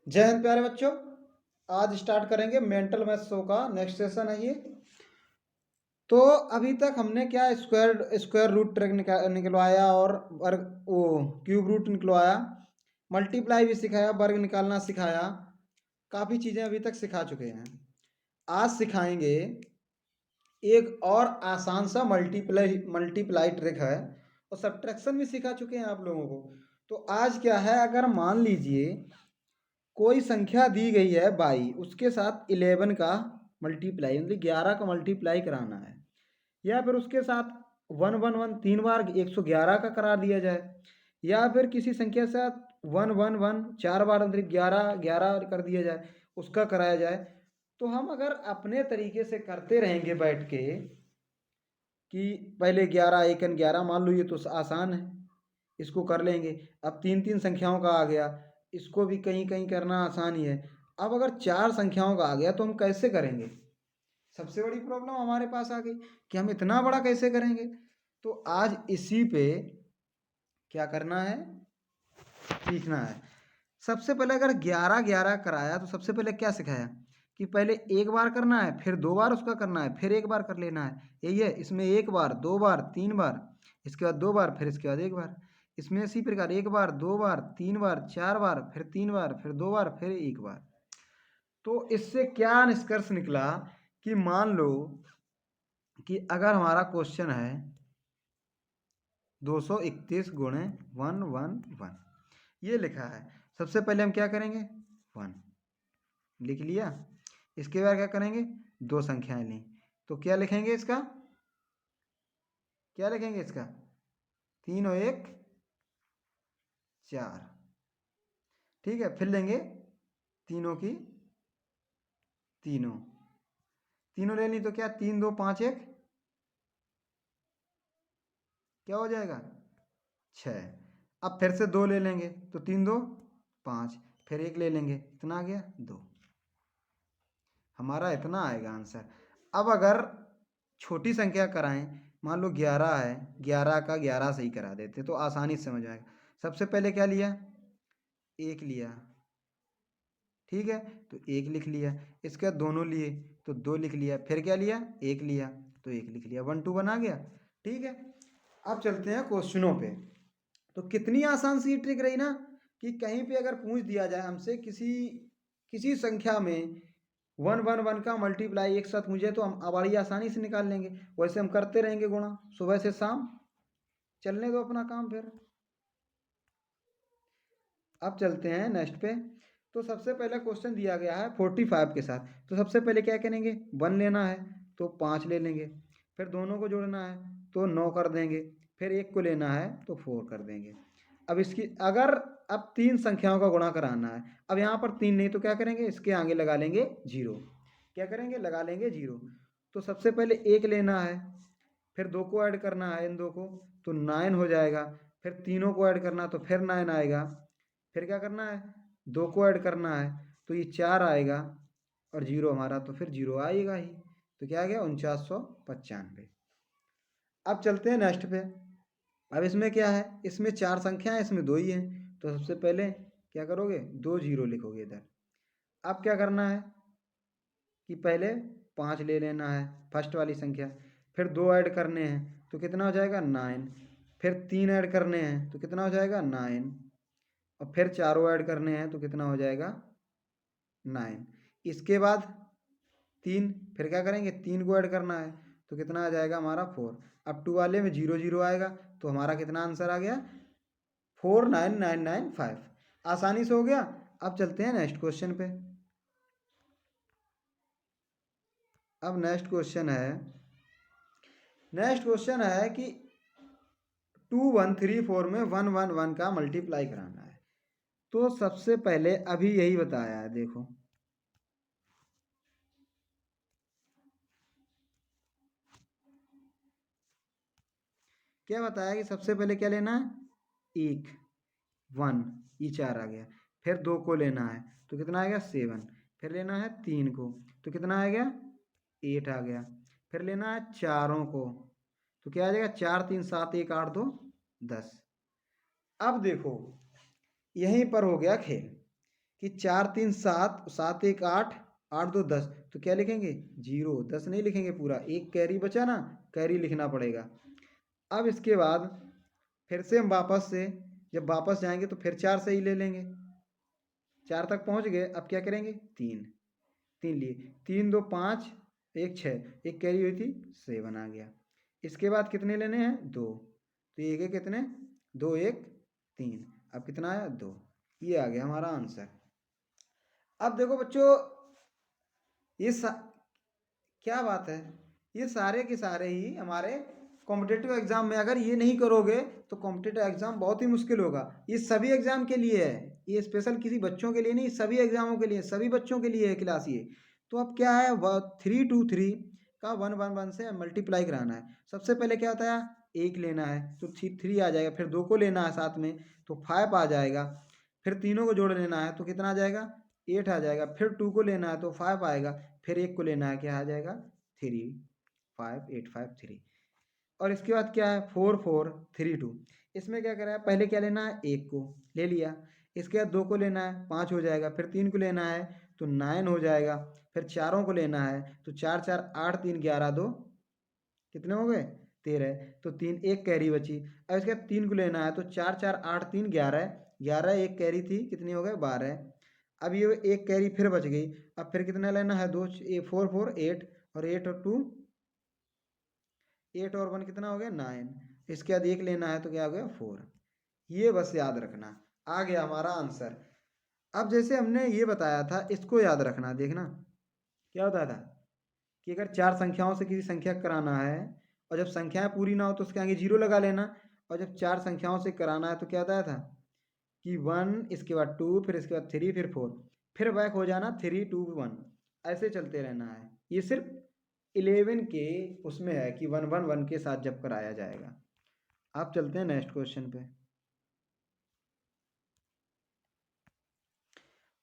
जय हिंद प्यारे बच्चों। आज स्टार्ट करेंगे मेंटल मैथ शो का नेक्स्ट सेशन है ये। तो अभी तक हमने क्या स्क्वायर स्क्वायर रूट ट्रिक निकलवाया और वर्ग वो क्यूब रूट निकलवाया, मल्टीप्लाई भी सिखाया, वर्ग निकालना सिखाया, काफ़ी चीज़ें अभी तक सिखा चुके हैं। आज सिखाएंगे एक और आसान सा मल्टीप्लाई ट्रिक है, और सब्ट्रैक्शन भी सिखा चुके हैं आप लोगों को। तो आज क्या है, अगर मान लीजिए कोई संख्या दी गई है 22, उसके साथ 11 का मल्टीप्लाई मतलब 11 का मल्टीप्लाई कराना है, या फिर उसके साथ 111 3 बार 111 का करा दिया जाए, या फिर किसी संख्या के साथ 111 4 बार मतलब 11 11 कर दिया जाए, उसका कराया जाए। तो हम अगर अपने तरीके से करते रहेंगे बैठ के कि पहले 11 एकन 11 मान लो, ये तो आसान है, इसको कर लेंगे। अब तीन तीन संख्याओं का आ गया, इसको भी कहीं कहीं करना आसान ही है। अब अगर चार संख्याओं का आ गया तो हम कैसे करेंगे? सबसे बड़ी प्रॉब्लम हमारे पास आ गई कि हम इतना बड़ा कैसे करेंगे। तो आज इसी पे क्या करना है, सीखना है। सबसे पहले अगर 11 11 कराया तो सबसे पहले क्या सिखाया कि पहले एक बार करना है, फिर 2 बार उसका करना है, फिर एक बार कर लेना है। यही है, इसमें एक बार, 2 बार, 3 बार, इसके बाद 2 बार, फिर इसके बाद एक बार। इसमें इसी प्रकार एक बार, 2 बार, 3 बार, 4 बार, फिर 3 बार, फिर 2 बार, फिर एक बार। तो इससे क्या निष्कर्ष निकला कि मान लो कि अगर हमारा क्वेश्चन है 231 गुणे 111, ये लिखा है। सबसे पहले हम क्या करेंगे, 1 लिख लिया। इसके बाद क्या करेंगे, दो संख्याएं ली, तो क्या लिखेंगे इसका, क्या लिखेंगे इसका, 3 और 1 4। ठीक है, फिर लेंगे तीनों की तीनों, तीनों ले ली तो क्या 3 2 5 1 क्या हो जाएगा 6। अब फिर से 2 ले लेंगे तो 3 2 5, फिर 1 ले लेंगे, इतना आ गया 2। हमारा इतना आएगा आंसर। अब अगर छोटी संख्या कराएं, मान लो 11 है, 11 का 11 से ही करा देते तो आसानी से समझ आएगा। सबसे पहले क्या लिया, 1 लिया, ठीक है, तो 1 लिख लिया। इसके बाद दोनों लिए तो 2 लिख लिया, फिर क्या लिया, 1 लिया तो 1 लिख लिया, 1 2 बना गया। ठीक है, अब चलते हैं क्वेश्चनों पे। तो कितनी आसान सी ट्रिक रही ना, कि कहीं पे अगर पूछ दिया जाए हमसे किसी किसी संख्या में 111 का मल्टीप्लाई एक साथ मुझे, तो हम बड़ी आसानी से निकाल लेंगे। वैसे हम करते रहेंगे गुणा सुबह से शाम, चलने दो अपना काम फिर। अब चलते हैं नेक्स्ट पे। तो सबसे पहले क्वेश्चन दिया गया है 45 के साथ, तो सबसे पहले क्या करेंगे, 1 लेना है तो 5 ले लेंगे, फिर दोनों को जोड़ना है तो 9 कर देंगे, फिर एक को लेना है तो 4 कर देंगे। अब इसकी अगर अब तीन संख्याओं का गुणा कराना है, अब यहाँ पर 3 नहीं तो क्या करेंगे, इसके आगे लगा लेंगे 0। क्या करेंगे, लगा लेंगे 0। तो सबसे पहले 1 लेना है, फिर 2 को ऐड करना है इन दो को, तो 9 हो जाएगा। फिर तीनों को ऐड करना तो फिर 9 आएगा। फिर क्या करना है, 2 को ऐड करना है तो ये 4 आएगा, और 0 हमारा, तो फिर 0 आएगा ही। तो क्या आ गया 4995। अब चलते हैं नेक्स्ट पे। अब इसमें क्या है, इसमें 4 संख्या है, इसमें 2 ही हैं, तो सबसे पहले क्या करोगे, 2 0 लिखोगे इधर। अब क्या करना है कि पहले 5 ले लेना है फर्स्ट वाली संख्या, फिर 2 ऐड करने हैं तो कितना हो जाएगा 9, फिर 3 ऐड करने हैं तो कितना हो जाएगा 9, और फिर चारों ऐड करने हैं तो कितना हो जाएगा 9। इसके बाद 3, फिर क्या करेंगे, 3 को ऐड करना है तो कितना आ जाएगा हमारा 4। अब 2 वाले में 0 0 आएगा, तो हमारा कितना आंसर आ गया 49995। आसानी से हो गया। अब चलते हैं नेक्स्ट क्वेश्चन पे। अब नेक्स्ट क्वेश्चन है कि 2134 में 111 का मल्टीप्लाई कराना है। तो सबसे पहले अभी यही बताया है, देखो क्या बताया कि सबसे पहले क्या लेना है, 1 1 ये 4 आ गया, फिर 2 को लेना है तो कितना आ गया 7, फिर लेना है 3 को तो कितना आ गया 8 आ गया, फिर लेना है चारों को तो क्या आ जाएगा 4 3 7 1 8 2 10। अब देखो यहीं पर हो गया खेल कि 4 3 7, 7 1 8, 8 2 10, तो क्या लिखेंगे 0, 10 नहीं लिखेंगे पूरा, एक कैरी बचा ना, कैरी लिखना पड़ेगा। अब इसके बाद फिर से हम वापस से जब वापस जाएंगे तो फिर 4 सही ले लेंगे, 4 तक पहुंच गए। अब क्या करेंगे 3, 3 लिए, 3 2 5 1 6, एक कैरी हुई थी 7 आ गया। इसके बाद कितने लेने हैं 2, तो ये गए कितने 2 1 3, अब कितना आया 2, ये आ गया हमारा आंसर। अब देखो बच्चों ये क्या बात है, ये सारे के सारे ही हमारे कॉम्पिटेटिव एग्जाम में अगर ये नहीं करोगे तो कॉम्पिटेटिव एग्जाम बहुत ही मुश्किल होगा। ये सभी एग्जाम के लिए है, ये स्पेशल किसी बच्चों के लिए नहीं, सभी एग्जामों के लिए, सभी बच्चों के लिए है क्लास ये। तो अब क्या है 3 2 3 का 1 1 1 से मल्टीप्लाई कराना है। सबसे पहले क्या होता है एक लेना है तो 3 आ जाएगा, फिर 2 को लेना है साथ में तो 5 आ जाएगा, फिर तीनों को जोड़ लेना है तो कितना आ जाएगा 8 आ जाएगा, फिर 2 को लेना है तो 5 आएगा, फिर 1 को लेना है क्या आ जाएगा 3 5 8 5 3, और इसके बाद क्या है 4 4 3 2। इसमें क्या करा है पहले क्या लेना है 1 को ले लिया, इसके बाद 2 को लेना है 5 हो जाएगा, फिर 3 को लेना है तो 9 हो जाएगा, फिर चारों को लेना है तो 4 4 8 3 11 2 कितने हो गए 13, तो 3 एक कैरी बची। अब इसके बाद 3 को लेना है तो 4 4 8 3 11, 11 एक कैरी थी कितनी हो गए 12। अब ये एक कैरी फिर बच गई, अब फिर कितना लेना है 2 4 4 8, और 8 और 2 8 और 1 कितना हो गया 9, इसके बाद एक लेना है तो क्या हो गया 4। ये बस याद रखना, आ गया हमारा आंसर। अब जैसे हमने ये बताया था इसको याद रखना, देखना क्या बताया था कि अगर 4 संख्याओं से किसी संख्या कराना है और जब संख्याएं पूरी ना हो तो उसके आगे 0 लगा लेना, और जब 4 संख्याओं से कराना है तो क्या बताया था कि 1, इसके बाद 2, फिर इसके बाद 3, फिर 4, फिर बैक हो जाना 3 2 1, ऐसे चलते रहना है। ये सिर्फ 11 के उसमें है कि 1 1 1 के साथ जब कराया जाएगा। आप चलते हैं नेक्स्ट क्वेश्चन पे।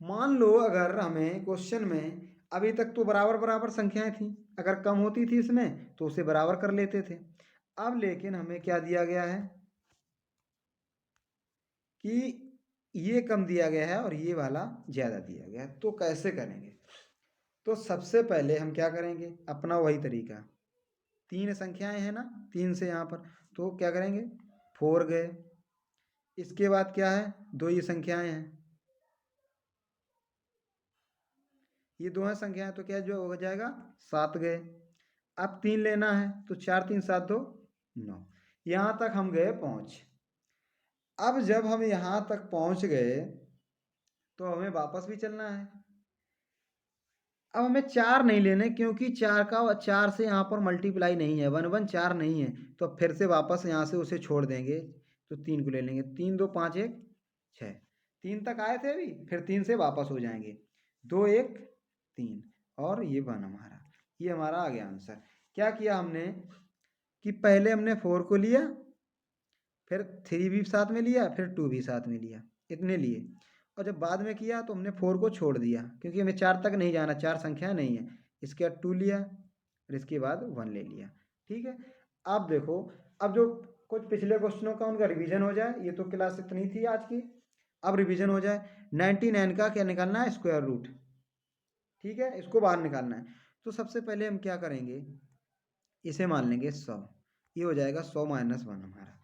मान लो अगर हमें क्वेश्चन में अभी तक तो बराबर बराबर संख्याएं थी, अगर कम होती थी इसमें तो उसे बराबर कर लेते थे। अब लेकिन हमें क्या दिया गया है कि ये कम दिया गया है और ये वाला ज़्यादा दिया गया है, तो कैसे करेंगे। तो सबसे पहले हम क्या करेंगे अपना वही तरीका, 3 संख्याएं हैं ना 3 से यहाँ पर, तो क्या करेंगे 4 गए, इसके बाद क्या है 2 ये संख्याएं हैं, ये 2 संख्याएं तो क्या जो हो जाएगा 7 गए। अब 3 लेना है तो 4 3 7 2 9, यहाँ तक हम गए पहुँच। अब जब हम यहाँ तक पहुँच गए तो हमें वापस भी चलना है। अब हमें 4 नहीं लेने क्योंकि 4 से यहाँ पर मल्टीप्लाई नहीं है, 1 1 4 नहीं है, तो फिर से वापस यहाँ से उसे छोड़ देंगे तो 3 को ले लेंगे, 3 2 5 1 6, 3 तक आए थे अभी, फिर 3 से वापस हो जाएंगे 2 1 3, और ये 1 हमारा, ये हमारा आ गया आंसर। क्या किया हमने कि पहले हमने 4 को लिया, फिर 3 भी साथ में लिया, फिर 2 भी साथ में लिया, इतने लिए, और जब बाद में किया तो हमने 4 को छोड़ दिया क्योंकि हमें 4 तक नहीं जाना, 4 संख्या नहीं है। इसके बाद 2 लिया, फिर इसके बाद 1 ले लिया। ठीक है, अब देखो, अब जो कुछ पिछले क्वेश्चनों का उनका रिवीजन हो जाए, ये तो क्लास इतनी थी आज की, अब रिवीजन हो जाए। 99 का क्या निकालना है स्क्वायर रूट, ठीक है, इसको बाहर निकालना है। तो सबसे पहले हम क्या करेंगे, इसे मान लेंगे 100, ये हो जाएगा 100 माइनस 1 हमारा।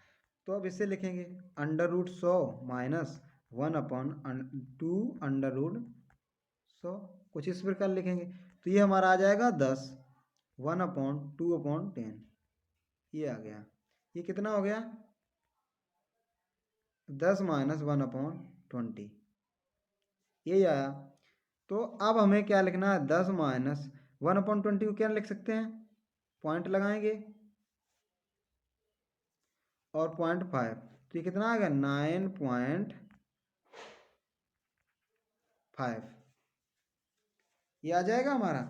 तो अब इसे लिखेंगे under root 100 minus 1 upon 2 under root 100, कुछ इस प्रकार लिखेंगे। तो ये हमारा आ जाएगा 10, 1 अपॉन 2 अपॉन 10, ये आ गया। ये कितना हो गया 10 माइनस 1 अपॉन 20, यही आया। तो अब हमें क्या लिखना है 10 माइनस 1 अपॉन 20 को क्या लिख सकते हैं, पॉइंट लगाएंगे और 0.5, तो ये कितना आ गया 9.5, ये आ जाएगा हमारा।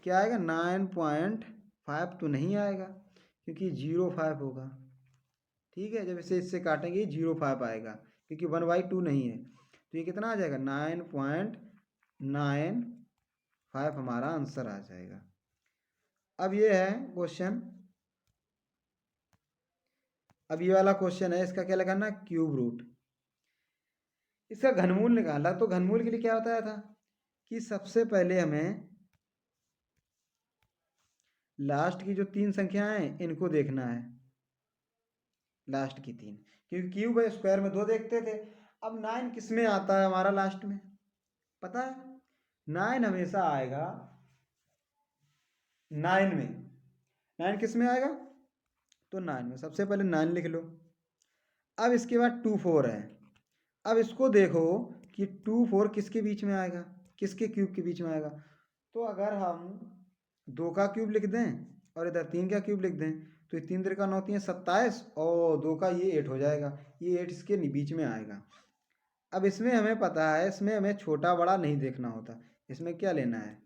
क्या आएगा 9.5 तो नहीं आएगा क्योंकि 0.5 होगा। ठीक है, जब इसे इससे काटेंगे 0.5 आएगा क्योंकि 1/2 नहीं है, तो ये कितना आ जाएगा 9.95 हमारा आंसर आ जाएगा। अब ये है क्वेश्चन, अब ये वाला क्वेश्चन है, इसका क्या लगाना क्यूब रूट। इसका घनमूल निकाला, तो घनमूल के लिए क्या बताया था कि सबसे पहले हमें लास्ट की जो 3 संख्याएं हैं इनको देखना है, लास्ट की 3, क्योंकि क्यूब है स्क्वायर में 2 देखते थे। अब 9 किस में आता है हमारा लास्ट में, पता है? 9 हमेशा आएगा 9 में। 9 किस में आएगा? तो 9 में, सबसे पहले 9 लिख लो। अब इसके बाद 2 4 है। अब इसको देखो कि 2 4 किसके बीच में आएगा, किसके क्यूब के बीच में आएगा। तो अगर हम 2 का क्यूब लिख दें और इधर 3 का क्यूब लिख दें, तो ये 3 3 9 3 27 और 2 का ये 8 हो जाएगा। ये 8 इसके बीच में आएगा। अब इसमें हमें पता है, इसमें हमें छोटा बड़ा नहीं देखना होता। इसमें क्या लेना है,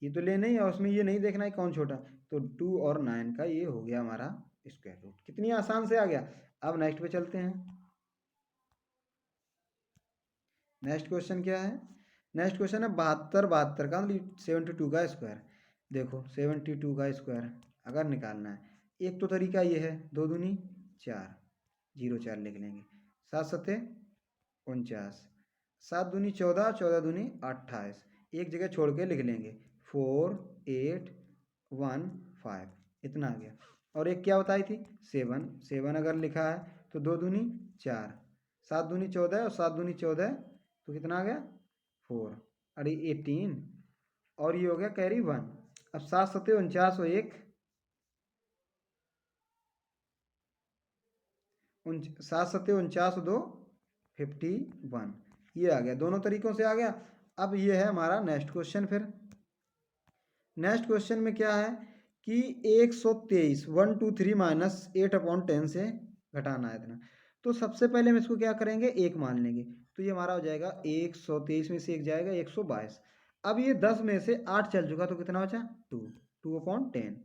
ये तो लेना ही है, और उसमें ये नहीं देखना है कौन छोटा। तो 2 और 9 का ये हो गया हमारा स्क्वायर रूट। कितनी आसान से आ गया। अब नेक्स्ट पे चलते हैं। नेक्स्ट क्वेश्चन क्या है? नेक्स्ट क्वेश्चन है 72 का मतलब 72 का स्क्वायर। देखो 72 का स्क्वायर अगर निकालना है, एक तो तरीका ये है, 2 दूनी 4, 0 4 लिख लेंगे, 7 सत्ते 49, 7 दूनी 14, 14 दूनी 28, एक जगह छोड़ के लिख लेंगे 4 8 1 5, इतना आ गया। और एक क्या बताई थी 7, 7 अगर लिखा है तो 2 दूनी 4, 7 दूनी 14 और 7 दूनी 14, तो कितना आ गया 4, अरे 18, और ये हो गया कैरी 1। अब 7 सत्ते 49 और 1 7 सत्ते 49 2 51, ये आ गया, दोनों तरीकों से आ गया। अब ये है हमारा नेक्स्ट क्वेश्चन। फिर नेक्स्ट क्वेश्चन में क्या है कि 123 1 2 3 माइनस 8/10 से घटाना है इतना। तो सबसे पहले हम इसको क्या करेंगे, 1 मान लेंगे। तो ये हमारा हो जाएगा 123 में से 1 जाएगा 122। अब ये 10 में से 8 चल चुका, तो कितना बचा 2, 2/10।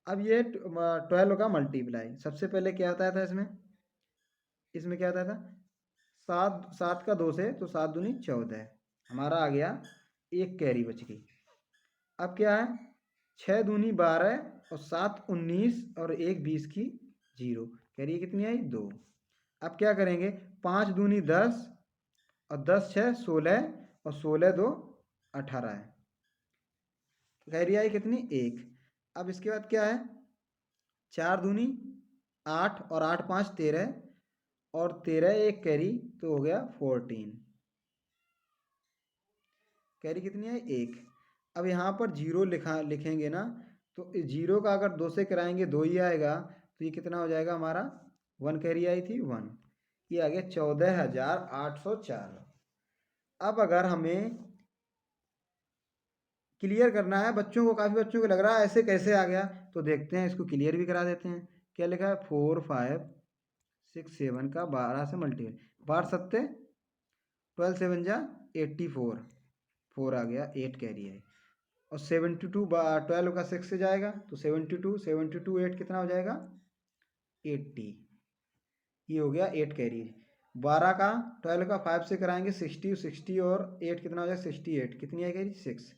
अब ये 12 का मल्टीप्लाई, सबसे पहले क्या बताया था इसमें, इसमें क्या बताया था 7 7 का 2 से, तो 7 दूनी 14, हमारा आ गया, एक कैरी बच गई। अब क्या है 6 दूनी 12 और 7 19 और 1 20 की 0, कैरी कितनी आई 2। अब क्या करेंगे 5 दूनी 10 और 10 6 16 और 16 2 18 है, कैरी आई कितनी 1। अब इसके बाद क्या है 4 दूनी 8 और 8 5 13 और 13 एक कैरी, तो हो गया 14, कैरी कितनी है 1। अब यहाँ पर 0 लिखेंगे ना, तो 0 का अगर 2 से कराएंगे 2 ही आएगा, तो ये कितना हो जाएगा हमारा 1 कैरी आई थी 1, ये आ गया 14,804। अब अगर हमें क्लियर करना है, बच्चों को, काफ़ी बच्चों को लग रहा है ऐसे कैसे आ गया, तो देखते हैं, इसको क्लियर भी करा देते हैं। क्या लिखा है 4 5 6 7 का 12 से मल्टीप्लाई, 12 सत्ते 12 7 जा 84, 4 आ गया 8 कैरी है। और 72 12 का 6 से जाएगा, तो 72 8 कितना हो जाएगा 80, ये हो गया 8 कैरी। 12 का 12 का 5 से कराएंगे 60, 60 और 8 कितना हो जाएगा 68, कितनी है कैरी 6।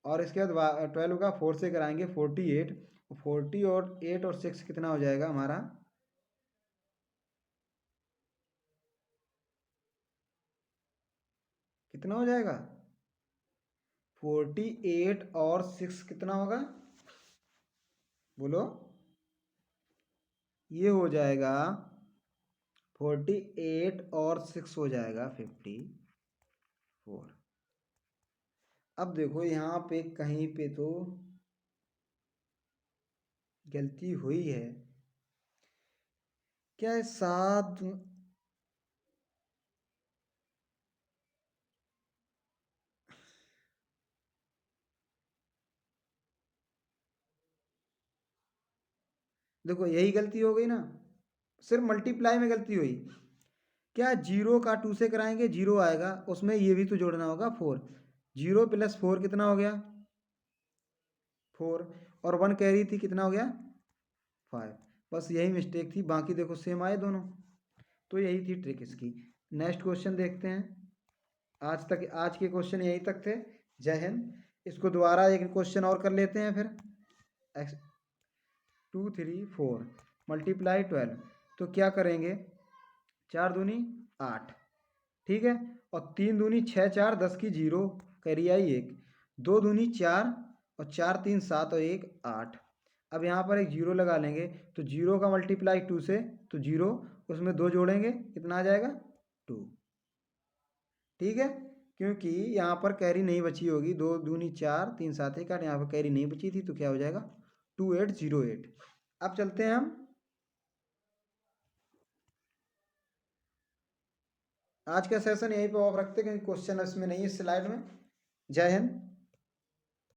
और इसके बाद 12 का 4 से कराएंगे 48, 40 और 8 और 6 कितना हो जाएगा हमारा, कितना हो जाएगा 48 और 6 कितना होगा, बोलो, ये हो जाएगा 48 और 6 हो जाएगा 54। अब देखो यहाँ पे कहीं पे तो गलती हुई है, क्या है 7, देखो यही गलती हो गई ना, सिर्फ मल्टीप्लाई में गलती हुई। क्या 0 का 2 से कराएंगे 0 आएगा, उसमें ये भी तो जोड़ना होगा 4, 0 + 4 कितना हो गया 4, और 1 कैरी थी कितना हो गया 5, बस यही मिस्टेक थी, बाकी देखो सेम आए दोनों। तो यही थी ट्रिक इसकी। नेक्स्ट क्वेश्चन देखते हैं। आज के क्वेश्चन यही तक थे। जय हिंद। इसको दोबारा एक क्वेश्चन और कर लेते हैं फिर। 2 3 4 × 12, तो क्या करेंगे 4 दूनी 8, ठीक है। और 3 दूनी 6 4 10 की 0, कैरी आई 1, 2 दूनी 4 और 4 3 7 और 1 8। अब यहाँ पर एक 0 लगा लेंगे, तो 0 का मल्टीप्लाई 2 से, तो 0, उसमें 2 जोड़ेंगे, कितना आ जाएगा 2। ठीक है, क्योंकि यहाँ पर कैरी नहीं बची होगी, 2 दूनी 4 3 7 1 8, यहाँ पर कैरी नहीं बची थी, तो क्या हो जाएगा 2808। अब चलते हैं हम आज का सेशन यहीं पे ऑफ रखते हैं, क्योंकि क्वेश्चन इसमें नहीं है स्लाइड में। जय हिंद।